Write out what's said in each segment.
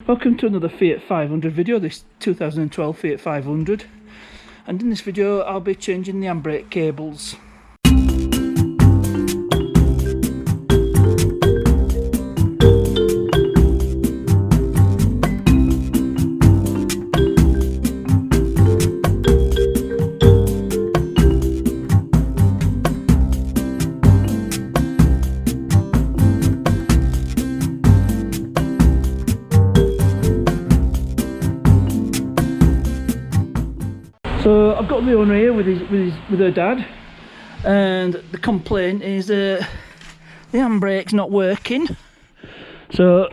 Welcome to another Fiat 500 video, this 2012 Fiat 500, and in this video I'll be changing the handbrake cables. So I've got the owner here with her dad, and the complaint is the handbrake's not working. So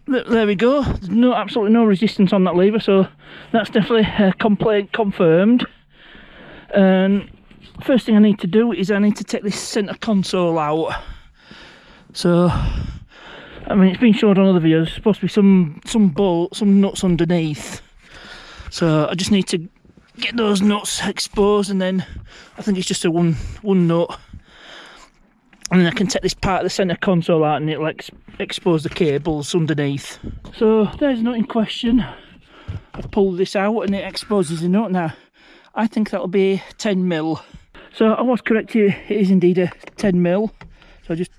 there we go. There's absolutely no resistance on that lever, so that's definitely a complaint confirmed. And first thing I need to do is I need to take this centre console out. So I mean, it's been shown on other videos. There's supposed to be some bolts, some nuts underneath. So I just need to get those nuts exposed, and then I think it's just a one nut, and then I can take this part of the centre console out and it'll expose the cables underneath. So there's a nut in question. I pulled this out and it exposes the nut. Now I think that'll be 10mm. So I was correct here, it is indeed a 10mm. So just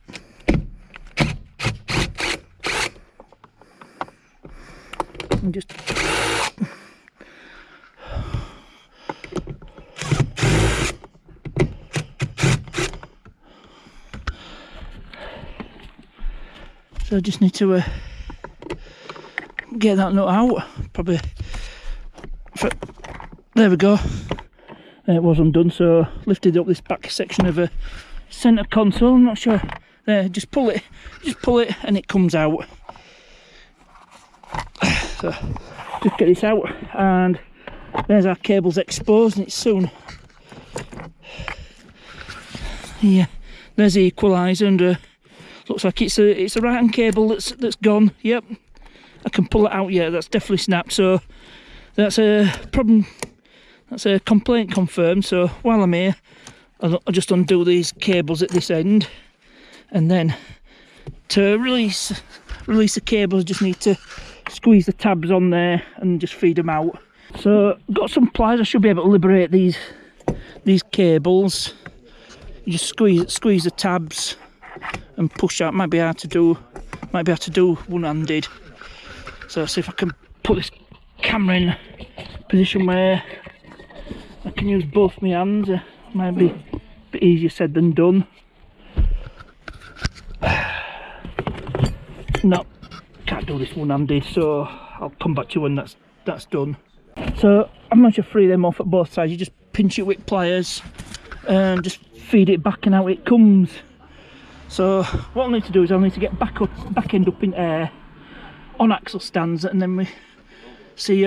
So I just need to get that nut out, probably. There we go. It was undone, so lifted up this back section of a centre console. I'm not sure. There, just pull it, and it comes out. So just get this out, and there's our cables exposed, and it's soon. Yeah, there's the equaliser, and looks like it's a right hand cable that's gone. Yep, I can pull it out. Yeah, that's definitely snapped. So that's a problem. That's a complaint confirmed. So while I'm here, I'll just undo these cables at this end, and then to release the cables, just need to squeeze the tabs on there and just feed them out. So I've got some pliers. I should be able to liberate these cables. You just squeeze the tabs and push out. Might be hard to do one-handed. So see if I can put this camera in a position where I can use both my hands. Might be a bit easier said than done. No, can't do this one-handed, so I'll come back to you when that's done. So I'm going to free them off at both sides. You just pinch it with pliers and just feed it back, and out it comes. So what I'll need to do is I'll need to get back end up in air on axle stands, and then we see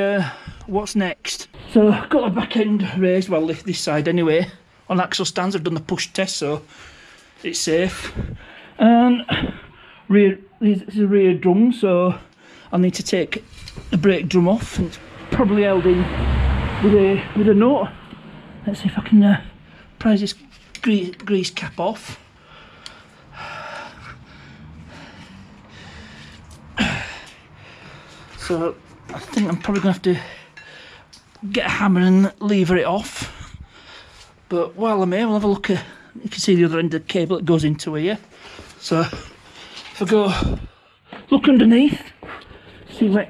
what's next. So I've got the back end raised, well this side anyway, on axle stands. I've done the push test, so it's safe. And this is a rear drum, so I'll need to take the brake drum off, and it's probably held in with a nut. Let's see if I can prise this grease cap off. So I think I'm probably going to have to get a hammer and lever it off. But while I'm here, we'll have a look at, you can see the other end of the cable that goes into here. So if I go look underneath, you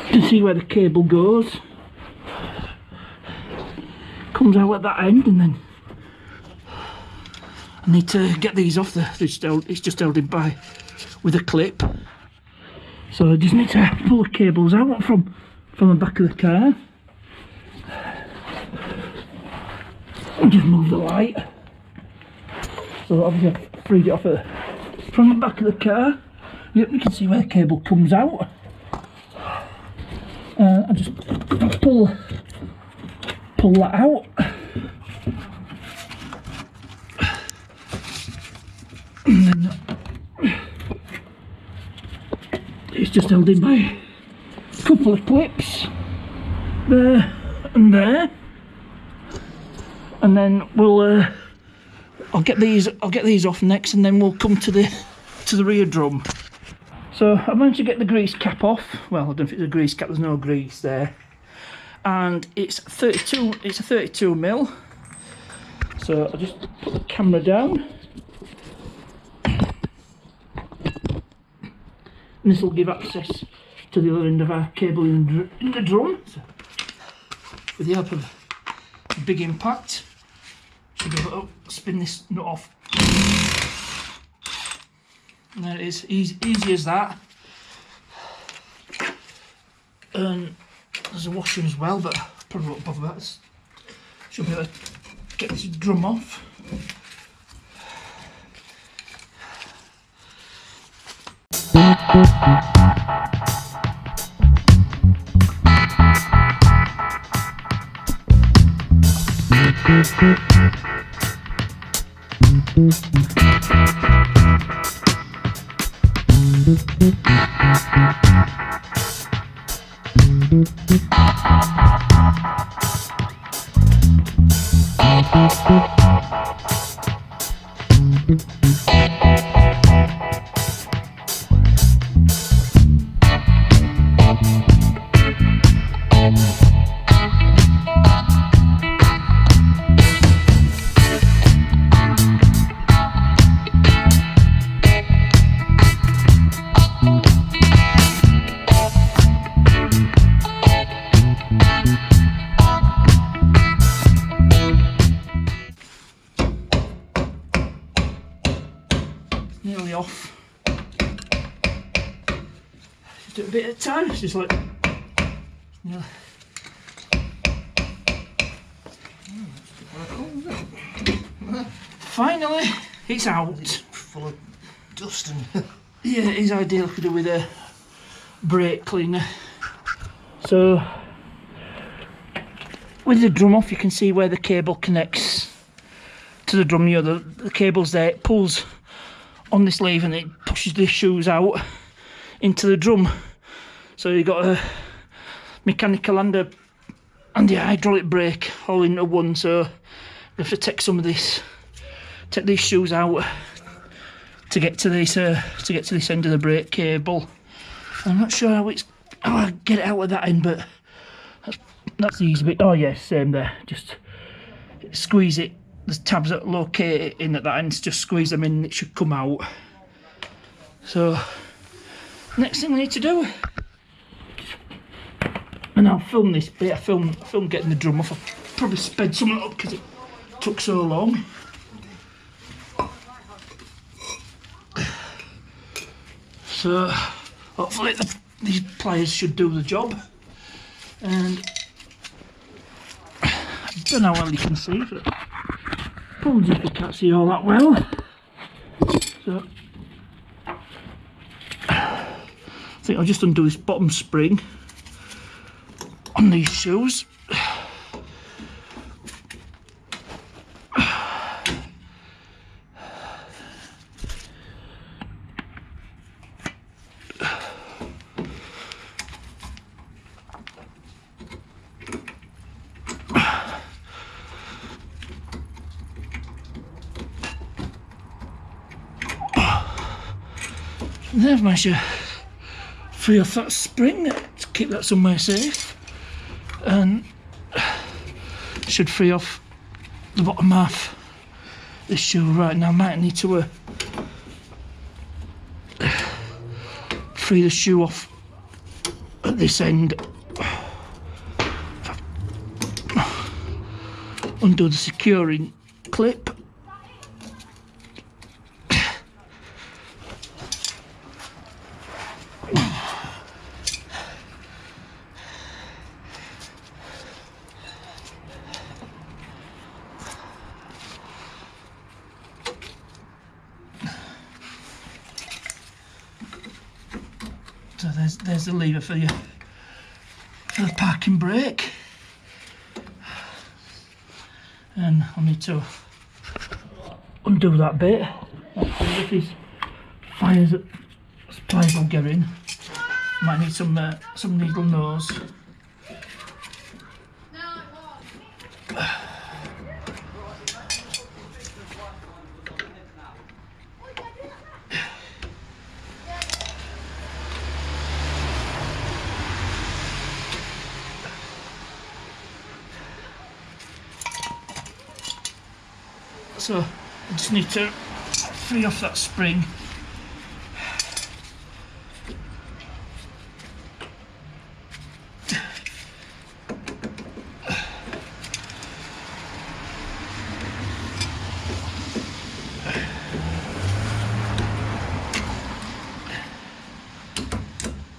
can see where the cable goes. Comes out at that end, and then I need to get these off. It's just held in by with a clip. So I just need to pull the cables out from the back of the car. And just move the light. So obviously I've freed it off from the back of the car. Yep, you can see where the cable comes out. I just pull that out. And then it's just held in by a couple of clips there and there, and then I'll get these off next, and then we'll come to the rear drum. So I managed to get the grease cap off. Well, I don't know if it's a grease cap, there's no grease there. And it's 32, it's a 32 mil. So I'll just put the camera down. And this will give access to the other end of our cable in the drum. So with the help of a big impact, should be able to spin this nut off. And there it is, easy as that. And there's a washer as well, but I probably won't bother with that. Should be able to get this drum off. Nearly off. Just do a bit at a time. It's just like, yeah. Finally, it's out. Full of dust and yeah, it is ideal to do with a brake cleaner. So with the drum off, you can see where the cable connects to the drum. You know, the cable's there. It pulls on this lever and it pushes the shoes out into the drum. So you've got a mechanical and a hydraulic brake all into one. So you have to take some of this, take these shoes out to get to this end of the brake cable. I'm not sure how I get it out of that end, but that's the easy bit. Oh yes, same there. Just squeeze it. There's tabs that locate in at that end, just squeeze them in and it should come out. So, next thing we need to do, and I'll film this bit, I film getting the drum off. I'll probably sped some of it up because it took so long. So, hopefully these pliers should do the job. And I don't know how well you can see, but apologies if you can't see all that well. So I think I'll just undo this bottom spring on these shoes. And then I've managed to free off that spring to keep that somewhere safe, and should free off the bottom half this shoe right now. I might need to free the shoe off at this end, undo the securing clip. So there's the lever for the parking brake, and I'll need to undo that bit. If these pliers will get in, might need some needle nose. So I just need to free off that spring.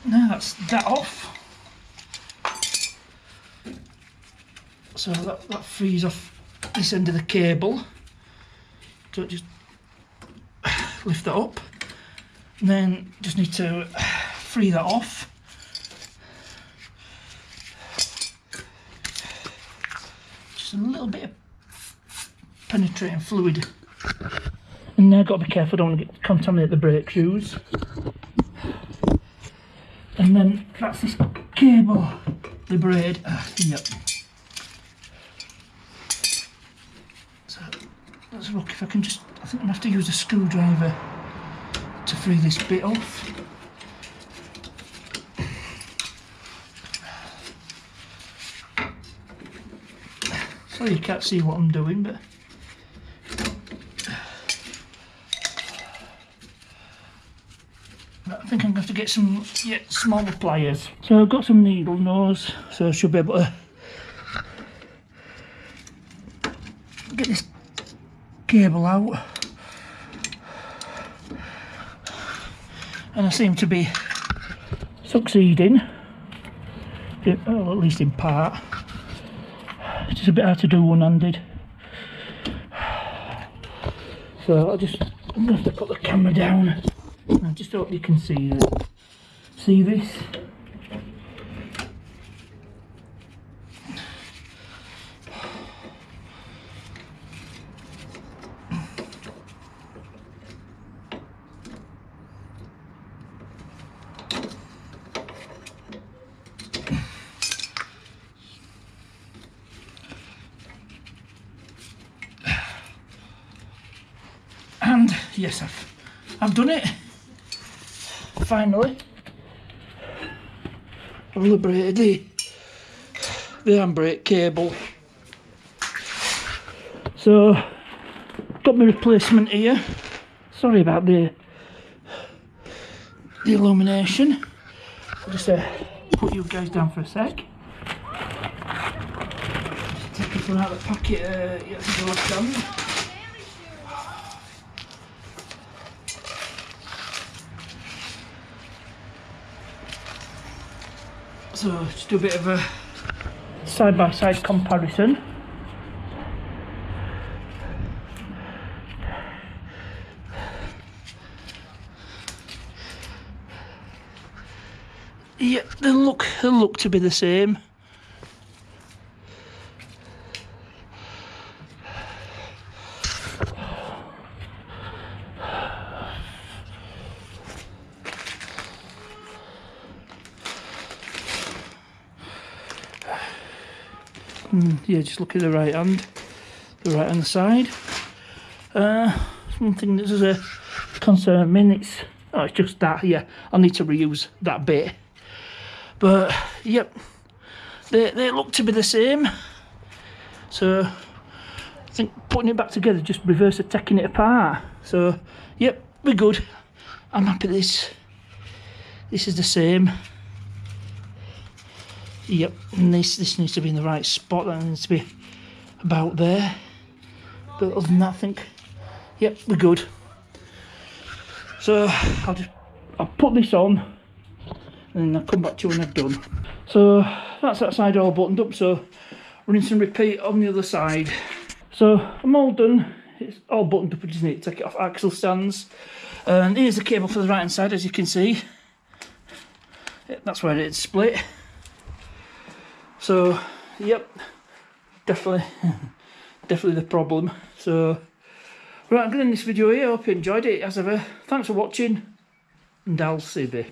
Now that's that off. So that frees off this end of the cable. So just lift that up, and then just need to free that off. Just a little bit of penetrating fluid. And now I've got to be careful, I don't want to contaminate the brake shoes. And then that's this cable, the braid. Yep. So let's look if I can just. I think I'm gonna have to use a screwdriver to free this bit off. Sorry you can't see what I'm doing, but. I think I'm going to have to get some smaller pliers. So I've got some needle nose, so I should be able to get this cable out. And I seem to be succeeding, well, at least in part. It's just a bit hard to do one-handed. So I'm going to have to put the camera down. I just hope you can see this. And yes, I've done it. Finally, I've liberated the handbrake cable. So, got my replacement here. Sorry about the illumination. I'll just put you guys down for a sec. Take this one out of the packet. Yeah, the left hand. So just do a bit of a side-by-side comparison. Yeah, they'll look to be the same. Yeah, just look at the right hand side. One thing that does concern me, it's just that, yeah, I'll need to reuse that bit. But, yep, they look to be the same. So, I think putting it back together, just reverse of taking it apart. So, yep, we're good. I'm happy this is the same. Yep, and this needs to be in the right spot. That needs to be about there. But other than that, I think, yep, we're good. So I'll put this on, and then I'll come back to you when I've done. So that's that side all buttoned up. So rinse and repeat on the other side. So I'm all done. It's all buttoned up. I just need to take it off axle stands. And here's the cable for the right hand side, as you can see. That's where it's split. So, yep, definitely the problem. So, right, I'm going to end this video here. I hope you enjoyed it, as ever. Thanks for watching, and I'll see you.